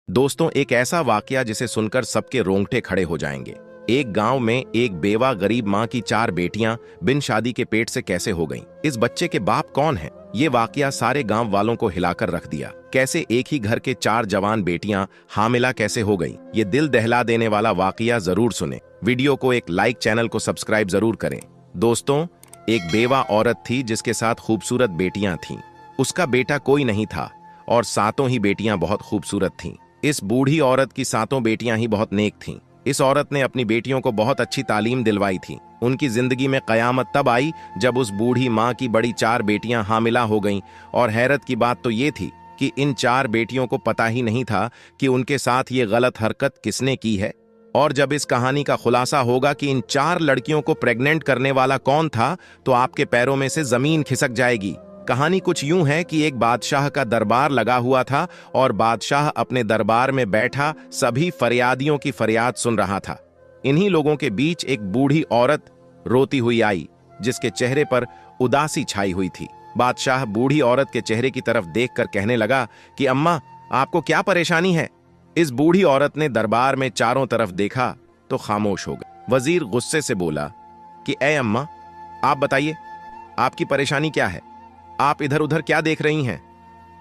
दोस्तों, एक ऐसा वाकया जिसे सुनकर सबके रोंगटे खड़े हो जाएंगे। एक गांव में एक बेवा गरीब माँ की 4 बेटियां बिन शादी के पेट से कैसे हो गईं? इस बच्चे के बाप कौन हैं? ये वाकया सारे गांव वालों को हिलाकर रख दिया। कैसे एक ही घर के 4 जवान बेटियां हामिला कैसे हो गईं? ये दिल दहला देने वाला वाकया जरूर सुने। वीडियो को एक लाइक, चैनल को सब्सक्राइब जरूर करें। दोस्तों, एक बेवा औरत थी जिसके साथ खूबसूरत बेटियां थीं। उसका बेटा कोई नहीं था और 7 ही बेटियां बहुत खूबसूरत थीं। इस बूढ़ी औरत की 7 बेटियां ही बहुत नेक थीं। इस औरत ने अपनी बेटियों को बहुत अच्छी तालीम दिलवाई थी। उनकी जिंदगी में कयामत तब आई जब उस बूढ़ी माँ की बड़ी 4 बेटियां हामिला हो गईं। और हैरत की बात तो ये थी कि इन 4 बेटियों को पता ही नहीं था कि उनके साथ ये गलत हरकत किसने की है। और जब इस कहानी का खुलासा होगा कि इन 4 लड़कियों को प्रेग्नेंट करने वाला कौन था, तो आपके पैरों में से जमीन खिसक जाएगी। कहानी कुछ यूं है कि एक बादशाह का दरबार लगा हुआ था और बादशाह अपने दरबार में बैठा सभी फरियादियों की फरियाद सुन रहा था। इन्हीं लोगों के बीच एक बूढ़ी औरत रोती हुई आई, जिसके चेहरे पर उदासी छाई हुई थी। बादशाह बूढ़ी औरत के चेहरे की तरफ देखकर कहने लगा कि अम्मा, आपको क्या परेशानी है? इस बूढ़ी औरत ने दरबार में चारों तरफ देखा तो खामोश हो गई। वजीर गुस्से से बोला कि ए अम्मा, आप बताइए, आपकी परेशानी क्या है? आप इधर उधर क्या देख रही हैं?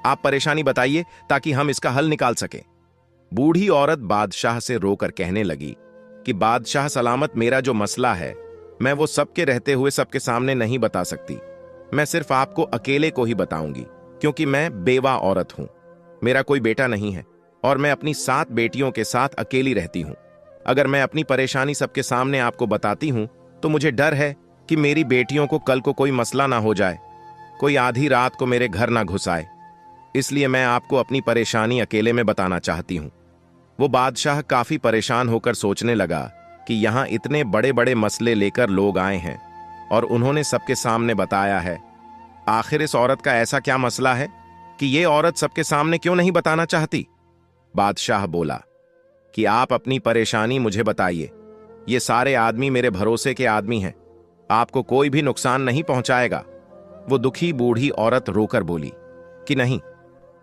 आप परेशानी बताइए ताकि हम इसका हल निकाल सकें। बूढ़ी औरत बादशाह से रोकर कहने लगी कि बादशाह सलामत, मेरा जो मसला है मैं वो सबके रहते हुए सबके सामने नहीं बता सकती। मैं सिर्फ आपको अकेले को ही बताऊंगी, क्योंकि मैं बेवा औरत हूं। मेरा कोई बेटा नहीं है और मैं अपनी 7 बेटियों के साथ अकेली रहती हूं। अगर मैं अपनी परेशानी सबके सामने आपको बताती हूं तो मुझे डर है कि मेरी बेटियों को कल को कोई मसला ना हो जाए, कोई आधी रात को मेरे घर ना घुस आए। इसलिए मैं आपको अपनी परेशानी अकेले में बताना चाहती हूं। वो बादशाह काफी परेशान होकर सोचने लगा कि यहां इतने बड़े बड़े मसले लेकर लोग आए हैं और उन्होंने सबके सामने बताया है। आखिर इस औरत का ऐसा क्या मसला है कि ये औरत सबके सामने क्यों नहीं बताना चाहती? बादशाह बोला कि आप अपनी परेशानी मुझे बताइए। ये सारे आदमी मेरे भरोसे के आदमी हैं, आपको कोई भी नुकसान नहीं पहुंचाएगा। वो दुखी बूढ़ी औरत रोकर बोली कि नहीं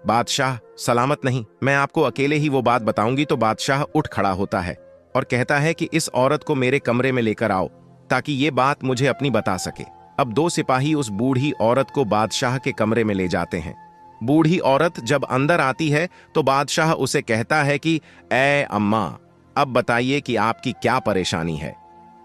बादशाह, सलामत नहीं, मैं आपको अकेले ही वो बात बताऊंगी। तो बादशाह उठ खड़ा होता है और कहता है कि इस औरत को मेरे कमरे में लेकर आओ ताकि ये बात मुझे अपनी बता सके। अब 2 सिपाही उस बूढ़ी औरत को बादशाह के कमरे में ले जाते हैं। बूढ़ी औरत जब अंदर आती है तो बादशाह उसे कहता है कि ए अम्मा, अब बताइए कि आपकी क्या परेशानी है।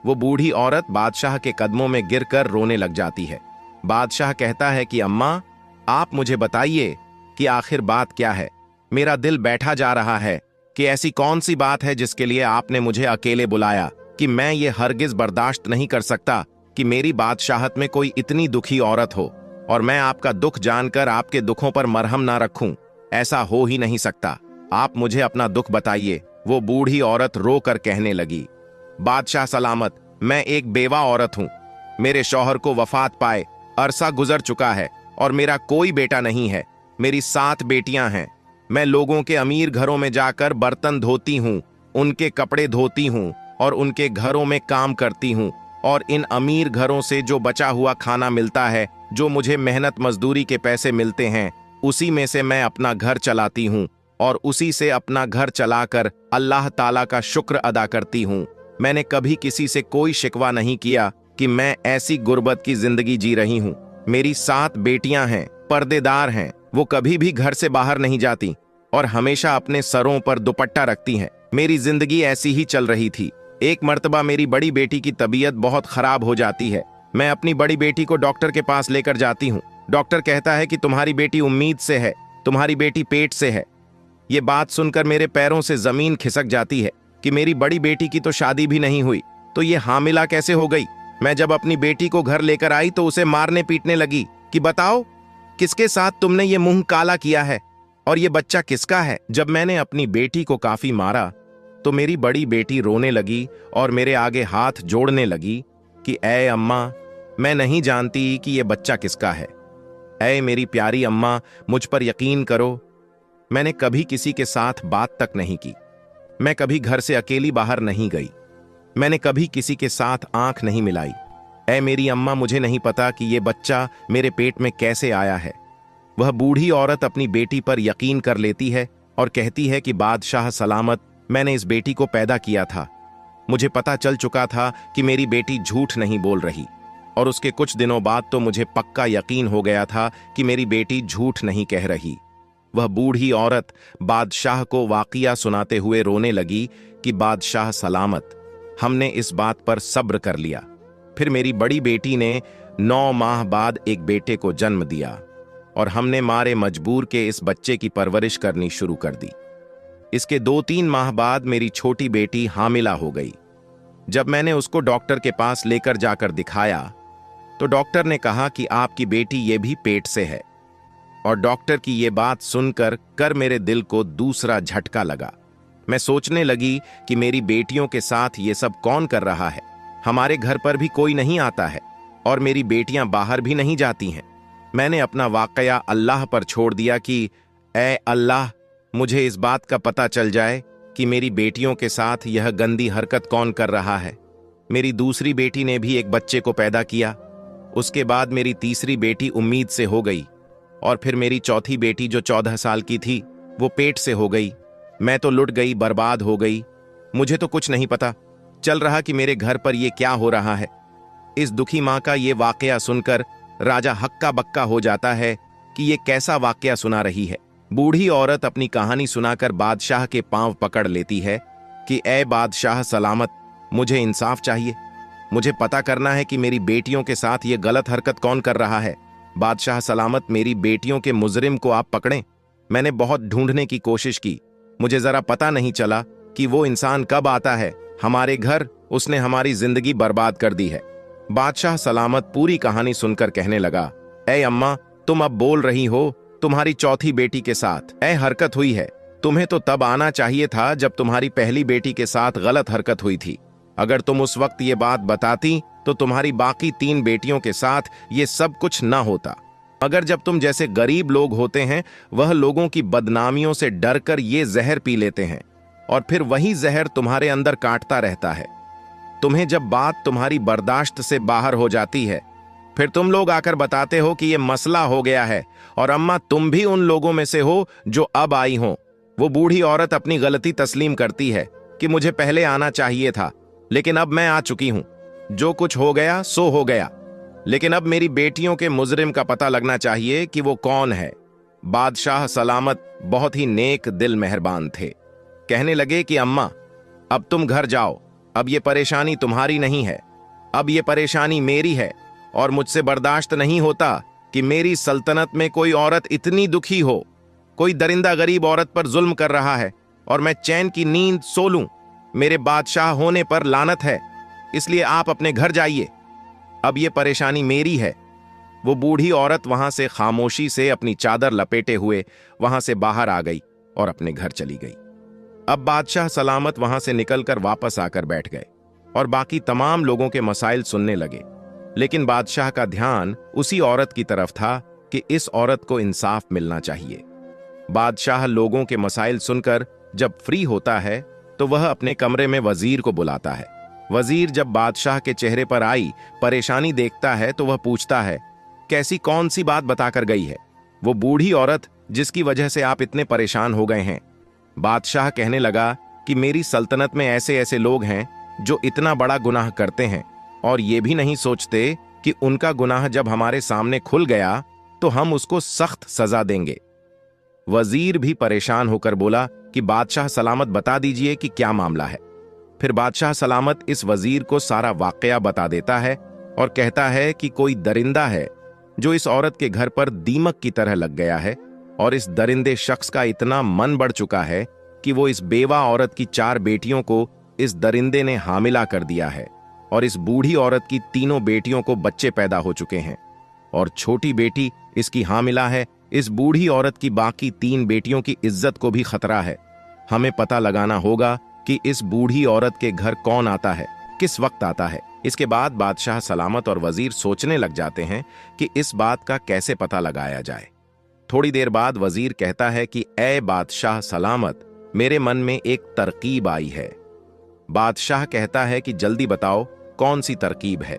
वो बूढ़ी औरत बादशाह के कदमों में गिरकर रोने लग जाती है। बादशाह कहता है कि अम्मा, आप मुझे बताइए कि आखिर बात क्या है। मेरा दिल बैठा जा रहा है कि ऐसी कौन सी बात है जिसके लिए आपने मुझे अकेले बुलाया, कि मैं ये हरगिज बर्दाश्त नहीं कर सकता कि मेरी बादशाहत में कोई इतनी दुखी औरत हो और मैं आपका दुख जानकर आपके दुखों पर मरहम ना रखूं। ऐसा हो ही नहीं सकता। आप मुझे अपना दुख बताइए। वो बूढ़ी औरत रो कर कहने लगी, बादशाह सलामत, मैं एक बेवा औरत हूं। मेरे शौहर को वफात पाए अरसा गुजर चुका है और मेरा कोई बेटा नहीं है। मेरी 7 बेटियां हैं। मैं लोगों के अमीर घरों में जाकर बर्तन धोती हूँ, उनके कपड़े धोती हूँ और उनके घरों में काम करती हूँ। और इन अमीर घरों से जो बचा हुआ खाना मिलता है, जो मुझे मेहनत मजदूरी के पैसे मिलते हैं, उसी में से मैं अपना घर चलाती हूँ और उसी से अपना घर चलाकर अल्लाह ताला का शुक्र अदा करती हूँ। मैंने कभी किसी से कोई शिकवा नहीं किया कि मैं ऐसी गुर्बत की जिंदगी जी रही हूँ। मेरी 7 बेटियां हैं, पर्देदार हैं, वो कभी भी घर से बाहर नहीं जाती और हमेशा अपने सरों पर दुपट्टा रखती हैं। मेरी जिंदगी ऐसी ही चल रही थी। एक मर्तबा मेरी बड़ी बेटी की तबीयत बहुत खराब हो जाती है। मैं अपनी बड़ी बेटी को डॉक्टर के पास लेकर जाती हूँ। डॉक्टर कहता है कि तुम्हारी बेटी उम्मीद से है, तुम्हारी बेटी पेट से है। ये बात सुनकर मेरे पैरों से जमीन खिसक जाती है कि मेरी बड़ी बेटी की तो शादी भी नहीं हुई, तो ये हामिला कैसे हो गई? मैं जब अपनी बेटी को घर लेकर आई तो उसे मारने पीटने लगी कि बताओ, किसके साथ तुमने ये मुंह काला किया है और ये बच्चा किसका है? जब मैंने अपनी बेटी को काफी मारा तो मेरी बड़ी बेटी रोने लगी और मेरे आगे हाथ जोड़ने लगी कि ए अम्मा, मैं नहीं जानती कि ये बच्चा किसका है। ऐ मेरी प्यारी अम्मा, मुझ पर यकीन करो, मैंने कभी किसी के साथ बात तक नहीं की। मैं कभी घर से अकेली बाहर नहीं गई। मैंने कभी किसी के साथ आंख नहीं मिलाई। ऐ मेरी अम्मा, मुझे नहीं पता कि ये बच्चा मेरे पेट में कैसे आया है। वह बूढ़ी औरत अपनी बेटी पर यकीन कर लेती है और कहती है कि बादशाह सलामत, मैंने इस बेटी को पैदा किया था। मुझे पता चल चुका था कि मेरी बेटी झूठ नहीं बोल रही, और उसके कुछ दिनों बाद तो मुझे पक्का यकीन हो गया था कि मेरी बेटी झूठ नहीं कह रही। वह बूढ़ी औरत बादशाह को वाकिया सुनाते हुए रोने लगी कि बादशाह सलामत, हमने इस बात पर सब्र कर लिया। फिर मेरी बड़ी बेटी ने 9 माह बाद एक बेटे को जन्म दिया और हमने मारे मजबूर के इस बच्चे की परवरिश करनी शुरू कर दी। इसके 2-3 माह बाद मेरी छोटी बेटी हामिला हो गई। जब मैंने उसको डॉक्टर के पास लेकर जाकर दिखाया तो डॉक्टर ने कहा कि आपकी बेटी ये भी पेट से है। और डॉक्टर की ये बात सुनकर मेरे दिल को दूसरा झटका लगा। मैं सोचने लगी कि मेरी बेटियों के साथ ये सब कौन कर रहा है। हमारे घर पर भी कोई नहीं आता है और मेरी बेटियां बाहर भी नहीं जाती हैं। मैंने अपना वाकया अल्लाह पर छोड़ दिया कि ऐ अल्लाह, मुझे इस बात का पता चल जाए कि मेरी बेटियों के साथ यह गंदी हरकत कौन कर रहा है। मेरी दूसरी बेटी ने भी एक बच्चे को पैदा किया। उसके बाद मेरी तीसरी बेटी उम्मीद से हो गई और फिर मेरी चौथी बेटी जो 14 साल की थी वो पेट से हो गई। मैं तो लुट गई, बर्बाद हो गई। मुझे तो कुछ नहीं पता चल रहा कि मेरे घर पर ये क्या हो रहा है। इस दुखी माँ का ये वाकया सुनकर राजा हक्का बक्का हो जाता है कि ये कैसा वाकया सुना रही है। बूढ़ी औरत अपनी कहानी सुनाकर बादशाह के पांव पकड़ लेती है कि ऐ बादशाह सलामत, मुझे इंसाफ चाहिए। मुझे पता करना है कि मेरी बेटियों के साथ ये गलत हरकत कौन कर रहा है। बादशाह सलामत, मेरी बेटियों के मुजरिम को आप पकड़ें। मैंने बहुत ढूंढने की कोशिश की, मुझे जरा पता नहीं चला कि वो इंसान कब आता है हमारे घर। उसने हमारी जिंदगी बर्बाद कर दी है। बादशाह सलामत पूरी कहानी सुनकर कहने लगा, ऐ अम्मा, तुम अब बोल रही हो तुम्हारी चौथी बेटी के साथ ऐ हरकत हुई है। तुम्हें तो तब आना चाहिए था जब तुम्हारी पहली बेटी के साथ गलत हरकत हुई थी। अगर तुम उस वक्त ये बात बताती तो तुम्हारी बाकी 3 बेटियों के साथ ये सब कुछ ना होता। मगर जब तुम जैसे गरीब लोग होते हैं, वह लोगों की बदनामियों से डरकर ये जहर पी लेते हैं और फिर वही जहर तुम्हारे अंदर काटता रहता है। तुम्हें जब बात तुम्हारी बर्दाश्त से बाहर हो जाती है, फिर तुम लोग आकर बताते हो कि ये मसला हो गया है। और अम्मा, तुम भी उन लोगों में से हो जो अब आई हो। वो बूढ़ी औरत अपनी गलती तस्लीम करती है कि मुझे पहले आना चाहिए था, लेकिन अब मैं आ चुकी हूं। जो कुछ हो गया सो हो गया, लेकिन अब मेरी बेटियों के मुजरिम का पता लगना चाहिए कि वो कौन है। बादशाह सलामत बहुत ही नेक दिल मेहरबान थे। कहने लगे कि अम्मा, अब तुम घर जाओ। अब ये परेशानी तुम्हारी नहीं है, अब ये परेशानी मेरी है और मुझसे बर्दाश्त नहीं होता कि मेरी सल्तनत में कोई औरत इतनी दुखी हो। कोई दरिंदा गरीब औरत पर जुल्म कर रहा है और मैं चैन की नींद सो लूं। मेरे बादशाह होने पर लानत है, इसलिए आप अपने घर जाइए। अब ये परेशानी मेरी है। वो बूढ़ी औरत वहां से खामोशी से अपनी चादर लपेटे हुए वहां से बाहर आ गई और अपने घर चली गई। अब बादशाह सलामत वहां से निकलकर वापस आकर बैठ गए और बाकी तमाम लोगों के मसाइल सुनने लगे। लेकिन बादशाह का ध्यान उसी औरत की तरफ था कि इस औरत को इंसाफ मिलना चाहिए। बादशाह लोगों के मसाइल सुनकर जब फ्री होता है तो वह अपने कमरे में वजीर को बुलाता है। वजीर जब बादशाह के चेहरे पर आई परेशानी देखता है तो वह पूछता है, कैसी कौन सी बात बताकर गई है वो बूढ़ी औरत जिसकी वजह से आप इतने परेशान हो गए हैं। बादशाह कहने लगा कि मेरी सल्तनत में ऐसे ऐसे लोग हैं जो इतना बड़ा गुनाह करते हैं और ये भी नहीं सोचते कि उनका गुनाह जब हमारे सामने खुल गया तो हम उसको सख्त सजा देंगे। वजीर भी परेशान होकर बोला कि बादशाह सलामत, बता दीजिए कि क्या मामला है। फिर बादशाह सलामत इस वजीर को सारा वाकया बता देता है और कहता है कि कोई दरिंदा है जो इस औरत के घर पर दीमक की तरह लग गया है और इस दरिंदे शख्स का इतना मन बढ़ चुका है कि वो इस बेवा औरत की 4 बेटियों को इस दरिंदे ने हामिला कर दिया है और इस बूढ़ी औरत की 3 बेटियों को बच्चे पैदा हो चुके हैं और छोटी बेटी इसकी हामिला है। इस बूढ़ी औरत की बाकी 3 बेटियों की इज्जत को भी खतरा है। हमें पता लगाना होगा कि इस बूढ़ी औरत के घर कौन आता है, किस वक्त आता है। इसके बाद बादशाह सलामत और वजीर सोचने लग जाते हैं कि इस बात का कैसे पता लगाया जाए। थोड़ी देर बाद वजीर कहता है कि ऐ बादशाह सलामत, मेरे मन में एक तरकीब आई है। बादशाह कहता है कि जल्दी बताओ कौन सी तरकीब है।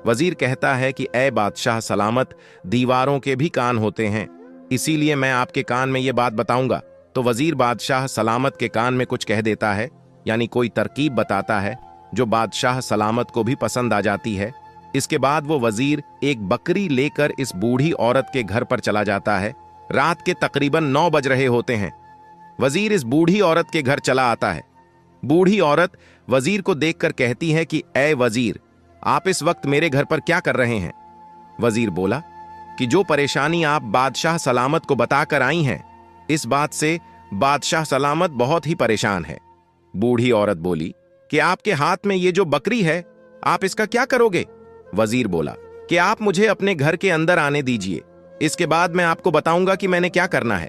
वजीर कहता है कि ऐ बादशाह सलामत, दीवारों के भी कान होते हैं, इसीलिए मैं आपके कान में ये बात बताऊंगा तो वजीर बादशाह सलामत के कान में कुछ कह देता है, यानी कोई तरकीब बताता है जो बादशाह सलामत को भी पसंद आ जाती है। इसके बाद वो वजीर एक बकरी लेकर इस बूढ़ी औरत के घर पर चला जाता है। रात के तकरीबन 9 बज रहे होते हैं। वजीर इस बूढ़ी औरत के घर चला आता है। बूढ़ी औरत वजीर को देखकर कहती है कि ऐ वजीर, आप इस वक्त मेरे घर पर क्या कर रहे हैं? वजीर बोला कि जो परेशानी आप बादशाह सलामत को बताकर आई हैं, इस बात से बादशाह सलामत बहुत ही परेशान है। बूढ़ी औरत बोली कि आपके हाथ में ये जो बकरी है, आप इसका क्या करोगे? वजीर बोला कि आप मुझे अपने घर के अंदर आने दीजिए, इसके बाद मैं आपको बताऊंगा कि मैंने क्या करना है।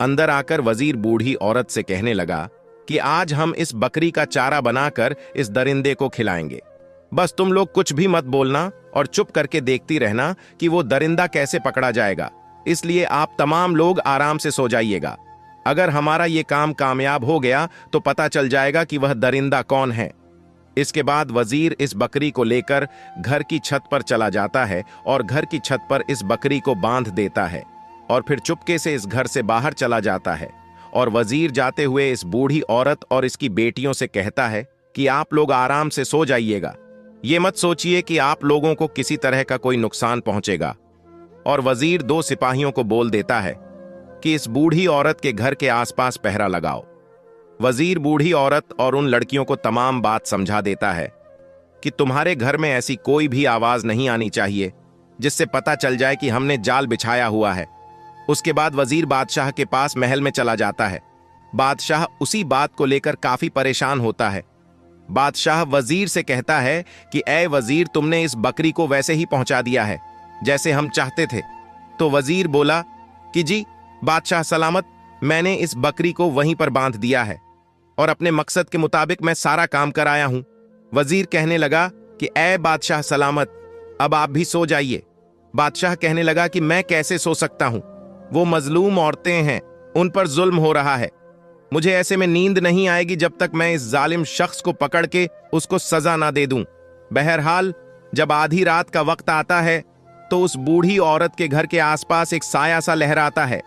अंदर आकर वजीर बूढ़ी औरत से कहने लगा कि आज हम इस बकरी का चारा बनाकर इस दरिंदे को खिलाएंगे। बस तुम लोग कुछ भी मत बोलना और चुप करके देखती रहना कि वो दरिंदा कैसे पकड़ा जाएगा। इसलिए आप तमाम लोग आराम से सो जाइएगा। अगर हमारा ये काम कामयाब हो गया तो पता चल जाएगा कि वह दरिंदा कौन है। इसके बाद वजीर इस बकरी को लेकर घर की छत पर चला जाता है और घर की छत पर इस बकरी को बांध देता है और फिर चुपके से इस घर से बाहर चला जाता है। और वजीर जाते हुए इस बूढ़ी औरत और इसकी बेटियों से कहता है कि आप लोग आराम से सो जाइएगा, ये मत सोचिए कि आप लोगों को किसी तरह का कोई नुकसान पहुंचेगा। और वजीर 2 सिपाहियों को बोल देता है कि इस बूढ़ी औरत के घर के आसपास पहरा लगाओ। वजीर बूढ़ी औरत और उन लड़कियों को तमाम बात समझा देता है कि तुम्हारे घर में ऐसी कोई भी आवाज नहीं आनी चाहिए जिससे पता चल जाए कि हमने जाल बिछाया हुआ है। उसके बाद वजीर बादशाह के पास महल में चला जाता है। बादशाह उसी बात को लेकर काफी परेशान होता है। बादशाह वजीर से कहता है कि ऐ वजीर, तुमने इस बकरी को वैसे ही पहुंचा दिया है जैसे हम चाहते थे। तो वजीर बोला कि जी बादशाह सलामत, मैंने इस बकरी को वहीं पर बांध दिया है और अपने मकसद के मुताबिक मैं सारा काम कराया हूं। वजीर कहने लगा कि ऐ बादशाह सलामत, अब आप भी सो जाइए। बादशाह कहने लगा कि मैं कैसे सो सकता हूं, वो मजलूम औरतें हैं, उन पर जुल्म हो रहा है। मुझे ऐसे में नींद नहीं आएगी जब तक मैं इस जालिम शख्स को पकड़ के उसको सजा ना दे दूं। बहरहाल जब आधी रात का वक्त आता है तो उस बूढ़ी औरत के घर के आसपास एक साया सा लहराता है।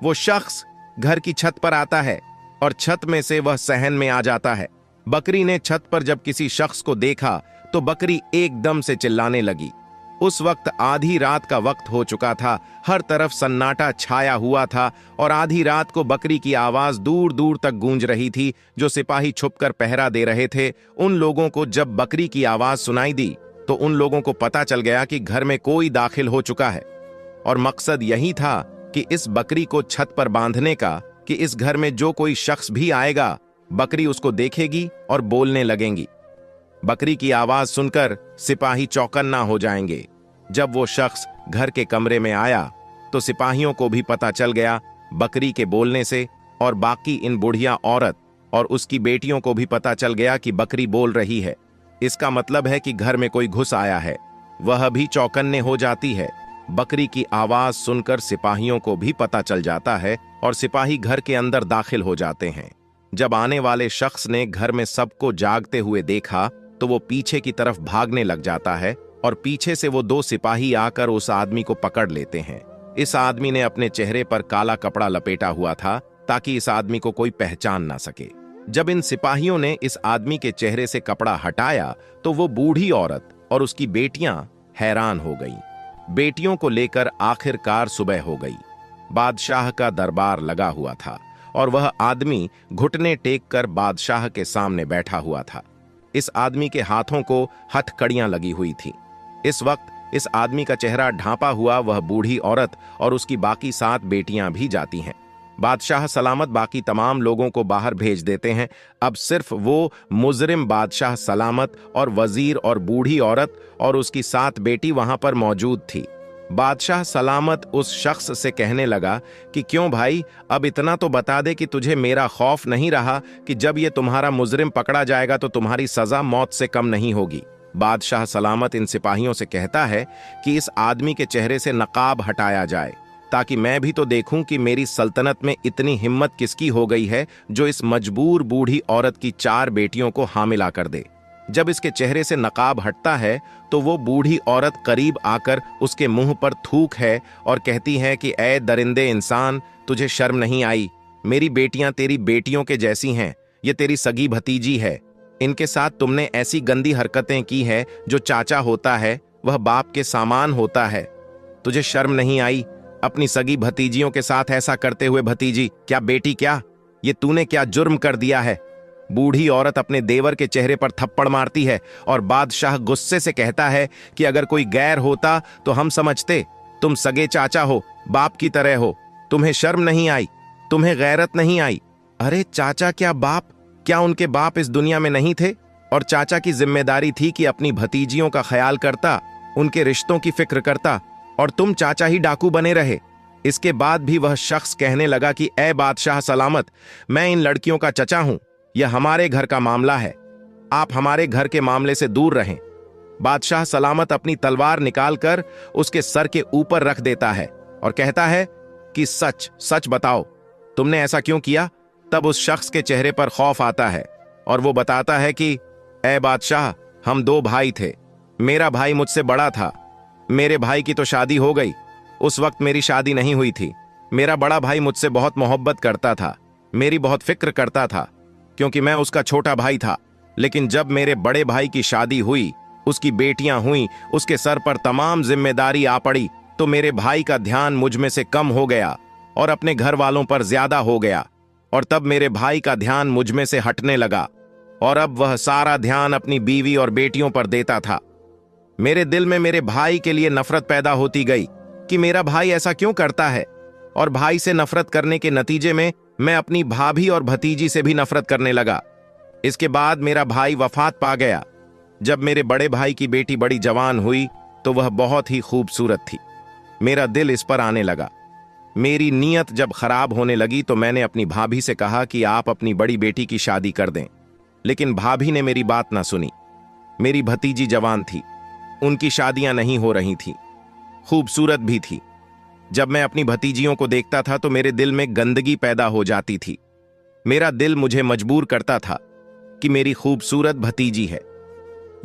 वो शख्स घर की छत पर आता है और छत में से वह सहन में आ जाता है। बकरी ने छत पर जब किसी शख्स को देखा तो बकरी एकदम से चिल्लाने लगी। उस वक्त आधी रात का वक्त हो चुका था, हर तरफ सन्नाटा छाया हुआ था और आधी रात को बकरी की आवाज दूर दूर तक गूंज रही थी। जो सिपाही छुपकर पहरा दे रहे थे, उन लोगों को जब बकरी की आवाज सुनाई दी तो उन लोगों को पता चल गया कि घर में कोई दाखिल हो चुका है और मकसद यही था कि इस बकरी को छत पर बांधने का कि इस घर में जो कोई शख्स भी आएगा, बकरी उसको देखेगी और बोलने लगेंगी। बकरी की आवाज सुनकर सिपाही चौकन्ना हो जाएंगे। जब वो शख्स घर के कमरे में आया तो सिपाहियों को भी पता चल गया बकरी के बोलने से, और बाकी इन बुढ़िया औरत और उसकी बेटियों को भी पता चल गया कि बकरी बोल रही है। इसका मतलब है कि घर में कोई घुस आया है। वह भी चौकन्ने हो जाती है। बकरी की आवाज सुनकर सिपाहियों को भी पता चल जाता है और सिपाही घर के अंदर दाखिल हो जाते हैं। जब आने वाले शख्स ने घर में सबको जागते हुए देखा तो वो पीछे की तरफ भागने लग जाता है और पीछे से वो 2 सिपाही आकर उस आदमी को पकड़ लेते हैं। इस आदमी ने अपने चेहरे पर काला कपड़ा लपेटा हुआ था ताकि इस आदमी को कोई पहचान ना सके। जब इन सिपाहियों ने इस आदमी के चेहरे से कपड़ा हटाया तो वो बूढ़ी औरत और उसकी बेटियां हैरान हो गईं। बेटियों को लेकर आखिरकार सुबह हो गई। बादशाह का दरबार लगा हुआ था और वह आदमी घुटने टेक कर बादशाह के सामने बैठा हुआ था। इस आदमी के हाथों को हथकड़ियां लगी हुई थी। इस वक्त इस आदमी का चेहरा ढांपा हुआ वह बूढ़ी औरत और उसकी बाकी 7 बेटियां भी जाती हैं। बादशाह सलामत बाकी तमाम लोगों को बाहर भेज देते हैं। अब सिर्फ वो मुजरिम बादशाह सलामत और वजीर और बूढ़ी औरत और उसकी 7 बेटी वहां पर मौजूद थी। बादशाह सलामत उस शख्स से कहने लगा कि क्यों भाई, अब इतना तो बता दे कि तुझे मेरा खौफ नहीं रहा कि जब ये तुम्हारा मुजरिम पकड़ा जाएगा तो तुम्हारी सजा मौत से कम नहीं होगी। बादशाह सलामत इन सिपाहियों से कहता है कि इस आदमी के चेहरे से नकाब हटाया जाए ताकि मैं भी तो देखूं कि मेरी सल्तनत में इतनी हिम्मत किसकी हो गई है जो इस मजबूर बूढ़ी औरत की 4 बेटियों को हामिला कर दे। जब इसके चेहरे से नकाब हटता है तो वो बूढ़ी औरत करीब आकर उसके मुंह पर थूक है और कहती है कि ऐ दरिंदे इंसान, तुझे शर्म नहीं आई? मेरी बेटियां तेरी बेटियों के जैसी हैं, ये तेरी सगी भतीजी है। इनके साथ तुमने ऐसी गंदी हरकतें की है। जो चाचा होता है वह बाप के सामान होता है। तुझे शर्म नहीं आई अपनी सगी भतीजियों के साथ ऐसा करते हुए? भतीजी क्या बेटी क्या, ये तूने क्या जुर्म कर दिया है? बूढ़ी औरत अपने देवर के चेहरे पर थप्पड़ मारती है और बादशाह गुस्से से कहता है कि अगर कोई गैर होता तो हम समझते, तुम सगे चाचा हो, बाप की तरह हो। तुम्हें शर्म नहीं आई? तुम्हें गैरत नहीं आई? अरे चाचा क्या बाप, क्या उनके बाप इस दुनिया में नहीं थे? और चाचा की जिम्मेदारी थी कि अपनी भतीजियों का ख्याल करता, उनके रिश्तों की फिक्र करता, और तुम चाचा ही डाकू बने रहे। इसके बाद भी वह शख्स कहने लगा कि ए बादशाह सलामत, मैं इन लड़कियों का चचा हूं, यह हमारे घर का मामला है, आप हमारे घर के मामले से दूर रहें। बादशाह सलामत अपनी तलवार निकालकर उसके सर के ऊपर रख देता है और कहता है कि सच सच बताओ, तुमने ऐसा क्यों किया? तब उस शख्स के चेहरे पर खौफ आता है और वो बताता है कि ए बादशाह, हम 2 भाई थे, मेरा भाई मुझसे बड़ा था, मेरे भाई की तो शादी हो गई, उस वक्त मेरी शादी नहीं हुई थी। मेरा बड़ा भाई मुझसे बहुत मोहब्बत करता था, मेरी बहुत फिक्र करता था, क्योंकि मैं उसका छोटा भाई था। लेकिन जब मेरे बड़े भाई की शादी हुई, उसकी बेटियां हुई, उसके सर पर तमाम जिम्मेदारी आ पड़ी, तो मेरे भाई का ध्यान मुझ में से कम हो गया और अपने घर वालों पर ज्यादा हो गया, और तब मेरे भाई का ध्यान मुझ में से हटने लगा और अब वह सारा ध्यान अपनी बीवी और बेटियों पर देता था। मेरे दिल में मेरे भाई के लिए नफरत पैदा होती गई कि मेरा भाई ऐसा क्यों करता है, और भाई से नफरत करने के नतीजे में मैं अपनी भाभी और भतीजी से भी नफरत करने लगा। इसके बाद मेरा भाई वफात पा गया। जब मेरे बड़े भाई की बेटी बड़ी जवान हुई तो वह बहुत ही खूबसूरत थी। मेरा दिल इस पर आने लगा। मेरी नीयत जब खराब होने लगी तो मैंने अपनी भाभी से कहा कि आप अपनी बड़ी बेटी की शादी कर दें, लेकिन भाभी ने मेरी बात ना सुनी। मेरी भतीजी जवान थी, उनकी शादियां नहीं हो रही थीं, खूबसूरत भी थी। जब मैं अपनी भतीजियों को देखता था तो मेरे दिल में गंदगी पैदा हो जाती थी। मेरा दिल मुझे मजबूर करता था कि मेरी खूबसूरत भतीजी है,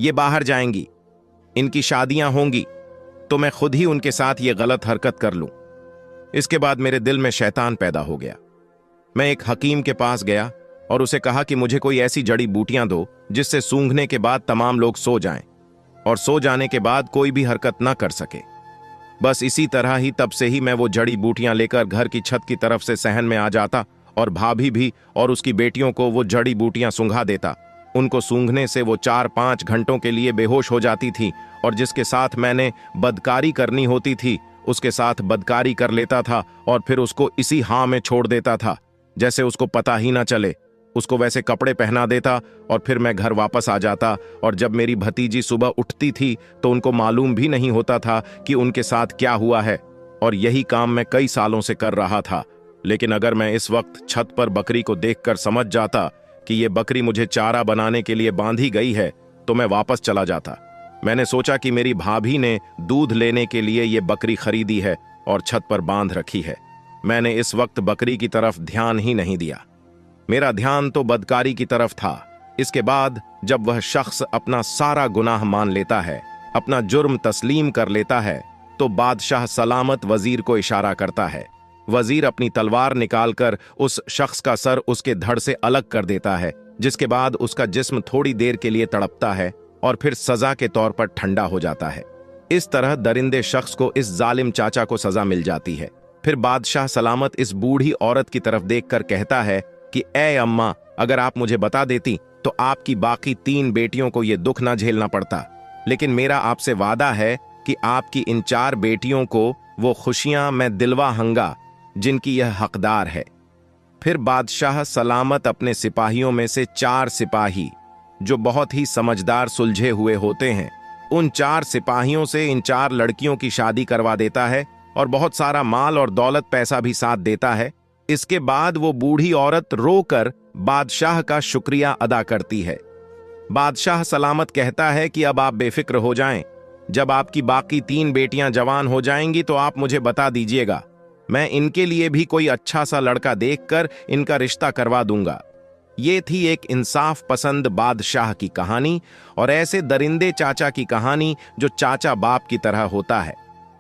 ये बाहर जाएंगी, इनकी शादियां होंगी, तो मैं खुद ही उनके साथ ये गलत हरकत कर लूं। इसके बाद मेरे दिल में शैतान पैदा हो गया। मैं एक हकीम के पास गया और उसे कहा कि मुझे कोई ऐसी जड़ी बूटियां दो जिससे सूंघने के बाद तमाम लोग सो जाएं और सो जाने के बाद कोई भी हरकत ना कर सके। बस इसी तरह ही तब से ही मैं वो जड़ी बूटियां लेकर घर की छत की तरफ से सहन में आ जाता और भाभी भी और उसकी बेटियों को वो जड़ी बूटियां सूंघा देता। उनको सूंघने से वो 4-5 घंटों के लिए बेहोश हो जाती थी और जिसके साथ मैंने बदकारी करनी होती थी उसके साथ बदकारी कर लेता था और फिर उसको इसी हाँ में छोड़ देता था, जैसे उसको पता ही ना चले। उसको वैसे कपड़े पहना देता और फिर मैं घर वापस आ जाता, और जब मेरी भतीजी सुबह उठती थी तो उनको मालूम भी नहीं होता था कि उनके साथ क्या हुआ है। और यही काम मैं कई सालों से कर रहा था। लेकिन अगर मैं इस वक्त छत पर बकरी को देखकर समझ जाता कि ये बकरी मुझे चारा बनाने के लिए बांधी गई है तो मैं वापस चला जाता। मैंने सोचा कि मेरी भाभी ने दूध लेने के लिए ये बकरी खरीदी है और छत पर बांध रखी है। मैंने इस वक्त बकरी की तरफ ध्यान ही नहीं दिया, मेरा ध्यान तो बदकारी की तरफ था। इसके बाद जब वह शख्स अपना सारा गुनाह मान लेता है, अपना जुर्म तस्लीम कर लेता है, तो बादशाह सलामत वजीर को इशारा करता है। वजीर अपनी तलवार निकालकर उस शख्स का सर उसके धड़ से अलग कर देता है, जिसके बाद उसका जिस्म थोड़ी देर के लिए तड़पता है और फिर सजा के तौर पर ठंडा हो जाता है। इस तरह दरिंदे शख्स को इस जालिम चाचा को सजा मिल जाती है। फिर बादशाह सलामत इस बूढ़ी औरत की तरफ देखकर कहता है कि ए अम्मा, अगर आप मुझे बता देती तो आपकी बाकी 3 बेटियों को यह दुख ना झेलना पड़ता। लेकिन मेरा आपसे वादा है कि आपकी इन 4 बेटियों को वो खुशियां मैं दिलवा हंगा जिनकी यह हकदार है। फिर बादशाह सलामत अपने सिपाहियों में से 4 सिपाही जो बहुत ही समझदार सुलझे हुए होते हैं, उन 4 सिपाहियों से इन 4 लड़कियों की शादी करवा देता है और बहुत सारा माल और दौलत पैसा भी साथ देता है। इसके बाद वो बूढ़ी औरत रोकर बादशाह का शुक्रिया अदा करती है। बादशाह सलामत कहता है कि अब आप बेफिक्र हो जाएं, जब आपकी बाकी 3 बेटियां जवान हो जाएंगी तो आप मुझे बता दीजिएगा, मैं इनके लिए भी कोई अच्छा सा लड़का देखकर इनका रिश्ता करवा दूंगा। ये थी एक इंसाफ पसंद बादशाह की कहानी और ऐसे दरिंदे चाचा की कहानी जो चाचा बाप की तरह होता है।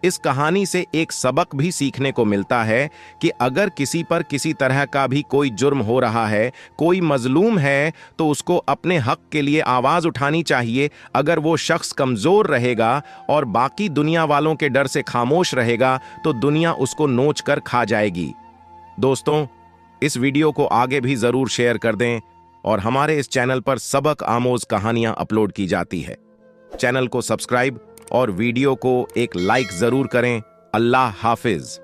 इस कहानी से एक सबक भी सीखने को मिलता है कि अगर किसी पर किसी तरह का भी कोई जुर्म हो रहा है, कोई मजलूम है, तो उसको अपने हक के लिए आवाज उठानी चाहिए। अगर वो शख्स कमजोर रहेगा और बाकी दुनिया वालों के डर से खामोश रहेगा तो दुनिया उसको नोच कर खा जाएगी। दोस्तों, इस वीडियो को आगे भी जरूर शेयर कर दें और हमारे इस चैनल पर सबक आमोज कहानियां अपलोड की जाती है। चैनल को सब्सक्राइब और वीडियो को एक लाइक जरूर करें। अल्लाह हाफिज।